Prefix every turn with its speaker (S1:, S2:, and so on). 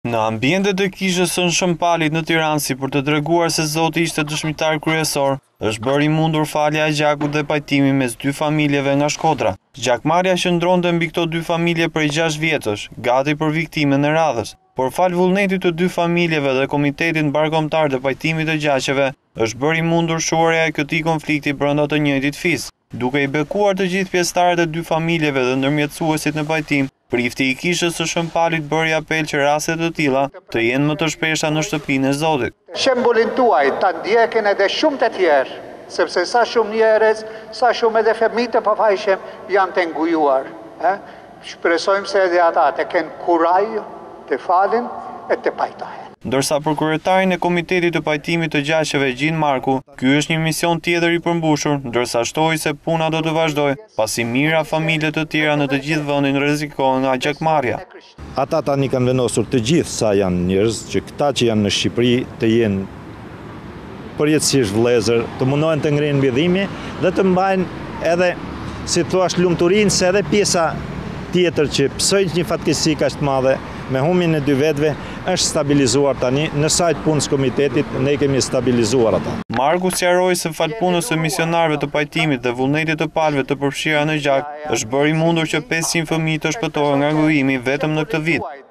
S1: Në ambientet e kishës së Shëmpalit në Tiranë, si për të treguar se zoti ishte dëshmitar kryesor, është bërë i mundur falja e gjakut dhe pajtimi mes dy familjeve nga Shkodra. Gjakmarrja qëndronte mbi këto dy familje prej 6 vjetësh, gati për viktimen e radhës. Por fal vullnetit të dy familjeve dhe Komitetit Mbarkombëtar të Pajtimit të Gjaqeve, është bërë i mundur shuarja e këtij konflikti brenda të njëjtit fis. Duke i bekuar të gjithë pjesëtarët e dy familjeve dhe ndërmjetësuesit në pajtim, prifti i kishës së Shëmpalit bëri apel që raste të tilla të jenë më të shpesha në shtëpinë e Zotit.
S2: Shembullin tuaj ta ndjekin edhe shumë të tjerë, sepse sa shumë njerëz, sa shumë edhe fëmijë të pafajshëm janë të ngujuar. Shpresojmë se edhe ata të kenë kuraj të falin e të pajtohen.
S1: Ndërsa për kryetarin e Komitetit të Pajtimit të Gjaqeve, Gjin Marku, ky është një mision tjetër i përmbushur, ndërsa shtoi se puna do të vazhdojë, pasi mira familje të tjera në të gjithë vendin rrezikohen nga gjakmarrja.
S3: Ata tani kanë vendosur të gjithë sa janë njerëz që këta që janë në Shqipëri të jenë përjetësisht vëllezër, të mundohen të ngrihen mbi dhimbje dhe të mbajnë edhe, si thua, lumturinë se edhe pjesa tjetër që psoi një fatkeqësi kaq të madhe me humbjen e dy vetëve është stabilizuar tani në sajt punës komitetit, ne kemi stabilizuar ata.
S1: Marku sqaroi se fal punës së misionarëve të pajtimit dhe vullnetit të palëve të përfshira në gjak, është bërë i mundur që 500 fëmijë të shpëtohen nga ngujimi vetëm në këtë vit.